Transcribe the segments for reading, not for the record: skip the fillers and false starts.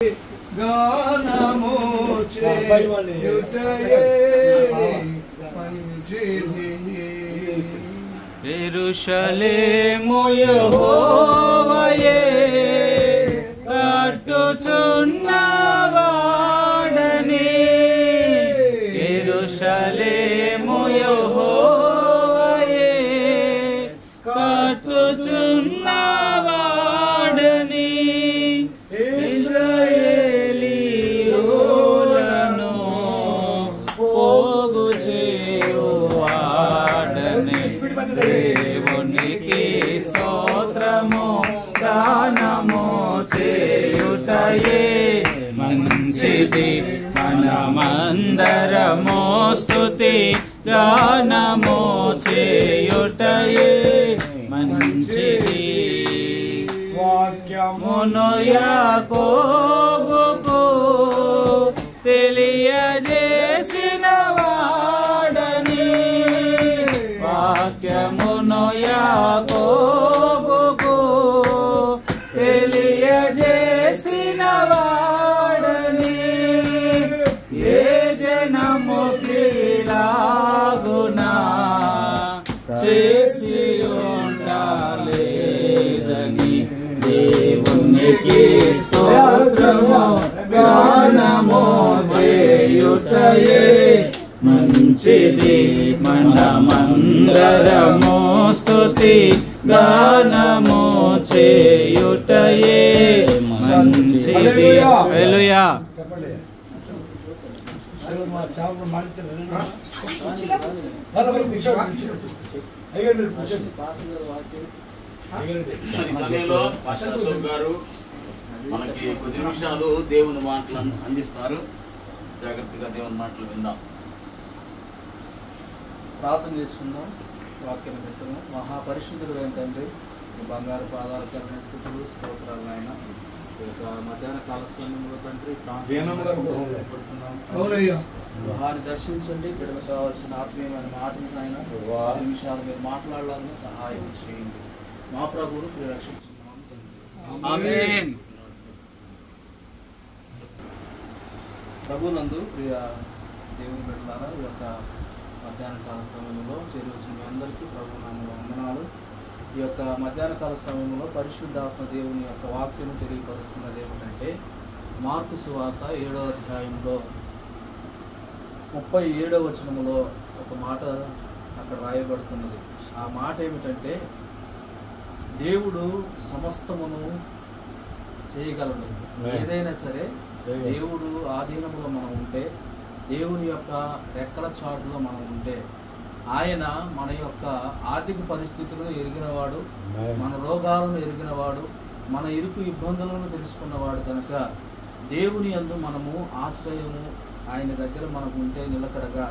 గానము చేయుటయే మంచిది. యెరూషలేము యెహోవాయే కట్టుచున్నవాడని, యెరూషలేము యెహోవాయే కట్టుచున్నవాడని, ఇశ్రాయేలీయులను పోగు చేయువాడని. దేవునికి స్తోత్రము గానము చేయుటయే మంచిది. మనమందరము స్తుతి గానము చేయుటయే మంచిది. వాక్యమును యాకోబుకు తెలియజేసిన వాడని, వాక్యమును యాకోబుకు తెలియజేసిన వాడని, ఏ జనము క్రీలాగునా చేసి ఉండాలేదని. దేవునికి స్తోత్రము గానము చేయుటయే మంచిది. మనమందరము స్తుతి గానము చేయుటయే మంచిది. హల్లెలూయా. ఈ సమయంలో పాస్టర్ అశోక్ గారు మనకి కొద్ది నిమిషాలు దేవుని మాటలను అందిస్తారు. జాగ్రత్తగా దేవుని మాటలు విందాం. ప్రార్థన చేసుకుందాం. వాక్యం పెట్టము. మహాపరిశుద్ధుడు తండ్రి, మీ బంగారు పాదాలకు స్థుతులు స్తోత్రాలు ఆయన. ఈ యొక్క మధ్యాహ్న కాల సమయంలో తండ్రి గృహాన్ని దర్శించండి. బిడ్డలకు కావాల్సిన ఆత్మీయమైన మాటలు ఆయన 6 నిమిషాలు మీరు మాట్లాడాలని సహాయం చేయండి. మా ప్రభువును రక్షించున్నాం తండ్రి. ఆమేన్. ప్రభునందు ప్రియ దేవుని బిడ్డలారా, ఈ యొక్క మధ్యాహ్న కాల సమయంలో చేరువచ్చిన మీ అందరికీ ప్రభు నామములో వందనాలు. ఈ యొక్క మధ్యాహ్న కాల సమయంలో పరిశుద్ధాత్మ దేవుని యొక్క వాక్యం తెలియపరుస్తున్నది ఏమిటంటే, మార్కు సువార్త 7వ అధ్యాయంలో 37వ వచనములో ఒక మాట అక్కడ రాయబడుతున్నది. ఆ మాట ఏమిటంటే, దేవుడు సమస్తమును చేయగలడు. ఏదైనా సరే దేవుడు ఆధీనంలో మనం ఉంటే, దేవుని యొక్క రెక్కల చాటులో మనం ఉంటే, ఆయన మన యొక్క ఆర్థిక పరిస్థితులను ఎరిగినవాడు, మన రోగాలను ఎరిగినవాడు, మన ఇరుకు ఇబ్బందులను తెలుసుకున్నవాడు కనుక దేవుని యందు మనము ఆశ్రయము ఆయన దగ్గర మనకు ఉంటే నిలకడగా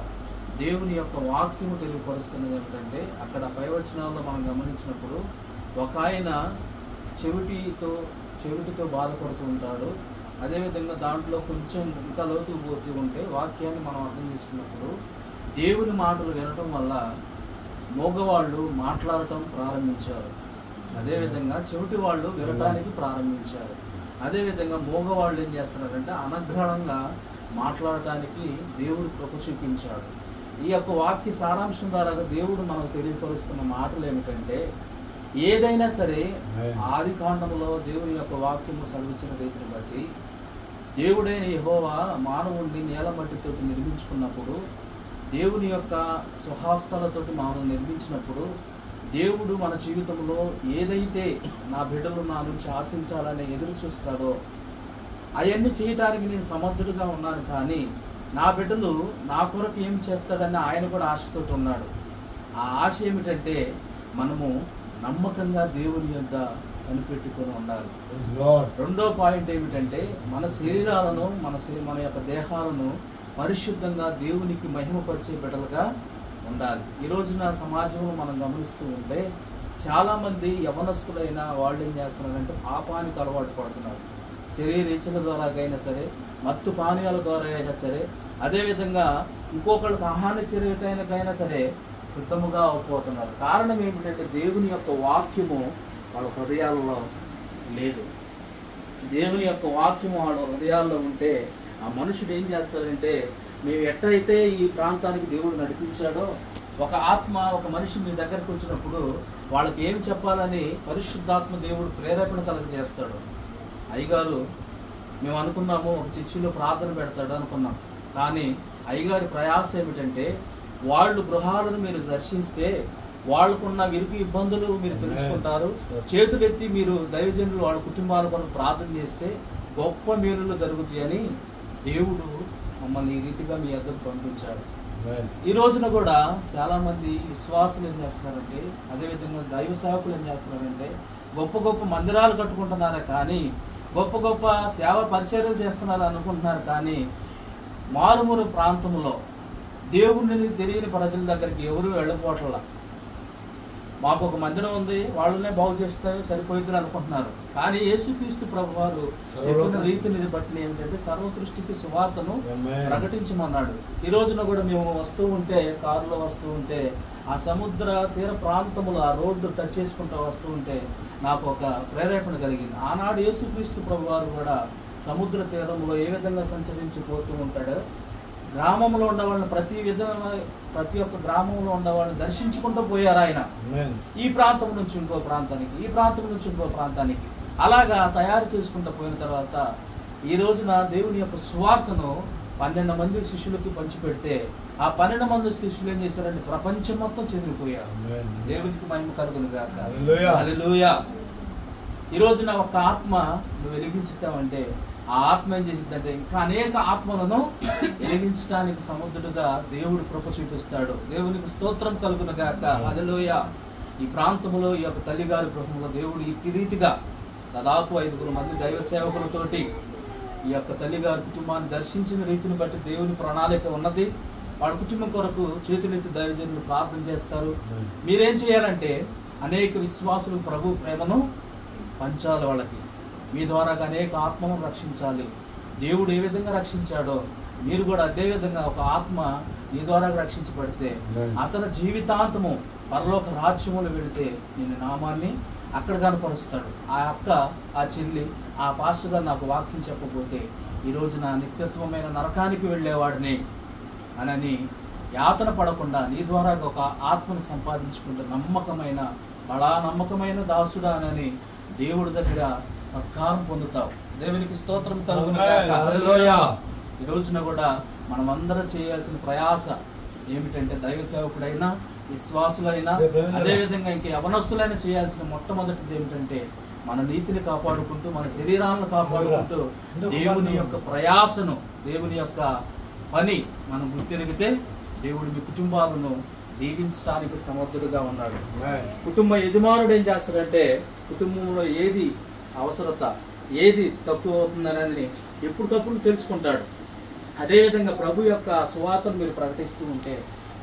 దేవుని యొక్క వాక్యము తెలియపరుస్తున్నది ఏమిటంటే, అక్కడ పైవచనాల్లో మనం గమనించినప్పుడు ఒక ఆయన చెవిటితో బాధపడుతూ ఉంటాడు. అదేవిధంగా దాంట్లో కొంచెం ఇంకా లోతుకు పోతూ ఉంటే వాక్యాన్ని మనం అర్థం చేసుకున్నప్పుడు దేవుని మాటలు వినటం వల్ల మోగవాళ్ళు మాట్లాడటం ప్రారంభించారు. అదేవిధంగా చెవిటి వాళ్ళు వినటానికి ప్రారంభించారు. అదేవిధంగా మోగవాళ్ళు ఏం చేస్తున్నారంటే అనగ్రహంగా మాట్లాడటానికి దేవుడు కృప చూపించాడు. ఈ యొక్క వాక్య సారాంశం ద్వారా దేవుడు మనకు తెలియపరుస్తున్న మాటలు ఏమిటంటే, ఏదైనా సరే ఆది కాండంలో దేవుని యొక్క వాక్యము చదివించిన రీతిని బట్టి దేవుడైన యెహోవా మానవుడిని నేల మట్టితో నిర్మించుకున్నప్పుడు, దేవుని యొక్క స్వహస్తాలతోటి మనం నిర్మించినప్పుడు, దేవుడు మన జీవితంలో ఏదైతే నా బిడ్డలు నా నుంచి ఆశించాలని ఎదురు చూస్తాడో అవన్నీ చేయటానికి నేను సమర్థుడిగా ఉన్నాను. కానీ నా బిడ్డలు నా కొరకు ఏం చేస్తాడని ఆయన కూడా ఆశతో ఉన్నాడు. ఆ ఆశ ఏమిటంటే, మనము నమ్మకంగా దేవుని యొద్ద కనిపెట్టుకొని ఉండాలి. రెండో పాయింట్ ఏమిటంటే, మన శరీరాలను మన యొక్క దేహాలను పరిశుద్ధంగా దేవునికి మహిమపరిచే బిడ్డలుగా ఉండాలి. ఈ రోజున సమాజంలో మనం గమనిస్తూ ఉంటే చాలామంది యవనస్తులైన వాళ్ళు ఏం చేస్తున్నారంటే పాపానికి అలవాటు పడుతున్నారు. శరీర ఇచ్చల ద్వారా అయినా సరే, మత్తు పానీయాల ద్వారా అయినా సరే, అదేవిధంగా ఇంకొకళ్ళకి హాని చేయటానికైనా సరే సిద్ధముగా అయిపోతున్నారు. కారణం ఏమిటంటే, దేవుని యొక్క వాక్యము వాళ్ళ హృదయాలలో లేదు. దేవుని యొక్క వాక్యం వాళ్ళ హృదయాల్లో ఉంటే ఆ మనుషుడు ఏం చేస్తాడంటే, మేము ఎట్లయితే ఈ ప్రాంతానికి దేవుడు నడిపించాడో, ఒక ఆత్మ ఒక మనిషి మీ దగ్గరకు వచ్చినప్పుడు వాళ్ళకి ఏం చెప్పాలని పరిశుద్ధాత్మ దేవుడు ప్రేరేపణ కలుగజేస్తాడు. అయ్యగారు మేము అనుకున్నాము ఒక చర్చిలో ప్రార్థన పెడతాడు అనుకున్నాం, కానీ అయ్యగారి ప్రయాస ఏమిటంటే వాళ్ళు గృహాలను మీరు దర్శిస్తే వాళ్ళకున్న విరుకు ఇబ్బందులు మీరు తెలుసుకుంటారు. చేతులెత్తి మీరు దైవజనులు వాళ్ళ కుటుంబాల కొరకు ప్రార్థన చేస్తే గొప్ప మేలులు జరుగుతాయని దేవుడు మమ్మల్ని ఈ రీతిగా మీ ఎదురు పంపించాడు. ఈ రోజున కూడా చాలా మంది విశ్వాసులు ఏం చేస్తున్నారంటే, అదేవిధంగా దైవ సేవకులు ఏం చేస్తున్నారంటే గొప్ప గొప్ప మందిరాలు కట్టుకుంటున్నారా, కానీ గొప్ప గొప్ప సేవ పరిచర్యలు చేస్తున్నారు అనుకుంటున్నారు, కానీ మారుమూల ప్రాంతంలో దేవుడిని తెలియని ప్రజల దగ్గరికి ఎవరు వెళ్ళకపోవట్లా. మాకు ఒక మందిరం ఉంది, వాళ్ళనే బాగు చేస్తే సరిపోయిద్దని అనుకుంటున్నారు. కానీ యేసుక్రీస్తు ప్రభు వారు చెప్పిన రీతిని బట్టి ఏమిటంటే సర్వ సృష్టికి సువార్తను ప్రకటించమన్నాడు. ఈ రోజున కూడా మేము వస్తూ ఉంటే, కారులో వస్తూ ఉంటే, ఆ సముద్ర తీర ప్రాంతములు ఆ రోడ్డు టచ్ చేసుకుంటూ వస్తూ ఉంటే నాకు ఒక ప్రేరేపణ కలిగింది. ఆనాడు యేసుక్రీస్తు ప్రభు వారు కూడా సముద్ర తీరంలో ఏ విధంగా సంచరించిపోతూ ఉంటాడో, గ్రామంలో ఉండవాళ్ళని ప్రతి ఒక్క గ్రామంలో ఉండవాళ్ళని దర్శించుకుంటూ పోయారు ఆయన. ఈ ప్రాంతం నుంచి ఇంకో ప్రాంతానికి, ఈ ప్రాంతం నుంచి ఇంకో ప్రాంతానికి, అలాగా తయారు చేసుకుంటూ పోయిన తర్వాత ఈ రోజున దేవుని యొక్క సువార్తను 12 మంది శిష్యులకి పంచిపెడితే ఆ 12 మంది శిష్యులు ఏం చేశారంటే ప్రపంచం మొత్తం చెదిరిపోయారు. దేవునికి మహిమ కలుగును గాక. హల్లెలూయా. ఈ రోజున ఒక ఆత్మ నువ్వు వెలిగించుతావంటే ఆ ఆత్మ ఏం చేసిందంటే ఇంకా అనేక ఆత్మలను వెలిగించడానికి సముద్రుడుగా దేవుడు కృప చూపిస్తాడు. దేవునికి స్తోత్రం కలుగును గాక. హల్లెలూయా. ఈ ప్రాంతంలో ఈ యొక్క తల్లిగారి గృహంలో దేవుడు ఈ రీతిగా దాదాపు 5 మంది దైవ సేవకులతోటి ఈ యొక్క తల్లిగారి కుటుంబాన్ని దర్శించిన రీతిని బట్టి దేవుని ప్రణాళిక ఉన్నది. వాళ్ళ కుటుంబం కొరకు చేతులెత్తి దైవజనులు ప్రార్థన చేస్తారు. మీరేం చేయాలంటే అనేక విశ్వాసులు ప్రభు ప్రేమను పంచాలి, వాళ్ళకి మీ ద్వారా అనేక ఆత్మలను రక్షించాలి. దేవుడు ఏ విధంగా రక్షించాడో మీరు కూడా అదే విధంగా ఒక ఆత్మ మీ ద్వారా రక్షించబడితే అతని జీవితాంతము పరలోక రాజ్యములు వెళితే నేను నామాన్ని అక్కడ కనపరుస్తాడు. ఆ అక్క, ఆ చెల్లి, ఆ పాస్టర్ గారు నాకు వాక్యం చెప్పకపోతే ఈ రోజు నా నిత్యత్వమైన నరకానికి వెళ్ళేవాడిని అనని యాతన పడకుండా నీ ద్వారా ఒక ఆత్మను సంపాదించుకుంటే నమ్మకమైన బడా నమ్మకమైన దాసుడా అని దేవుడి దగ్గర సత్కారం పొందుతావు. దేవునికి స్తోత్రం కలుగును గాక. హల్లెలూయా. ఈ రోజున కూడా మనమందరం చేయాల్సిన ప్రయాస ఏమిటంటే దైవ సేవకుడైనా విశ్వాసులైనా అదేవిధంగా ఇంక యవనస్తులైనా చేయాల్సిన మొట్టమొదటిది ఏమిటంటే మన నీతిని కాపాడుకుంటూ మన శరీరాలను కాపాడుకుంటూ దేవుని యొక్క ప్రయాసను, దేవుని యొక్క పని మనం గుర్తిరిగితే దేవుడు మీ కుటుంబాలను దీవించడానికి సమర్థుడుగా ఉన్నాడు. కుటుంబ యజమానుడు ఏం చేస్తాడంటే కుటుంబంలో ఏది అవసరత, ఏది తక్కువ అవుతుందనేది ఎప్పటికప్పుడు తెలుసుకుంటాడు. అదేవిధంగా ప్రభు యొక్క సువార్తను మీరు ప్రకటిస్తూ ఉంటే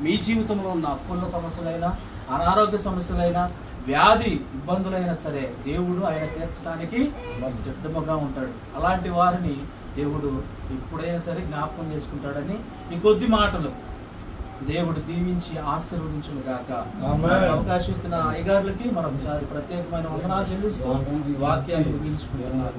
మీ జీవితంలో ఉన్న అప్పుల సమస్యలైనా, అనారోగ్య సమస్యలైనా, వ్యాధి ఇబ్బందులైనా సరే దేవుడు ఆయన తీర్చడానికి సిద్ధంగా ఉంటాడు. అలాంటి వారిని దేవుడు ఎప్పుడైనా సరే జ్ఞాపకం చేసుకుంటాడని ఈ కొద్ది మాటలు దేవుడు దీవించి ఆశీర్వదించును గాక. అవకాశం ఇస్తున్న అయ్యగారులకి మరొకసారి ప్రత్యేకమైన వందనాలు చెల్లిస్తూ వాక్యాన్ని ముగించుకుంటున్నాను.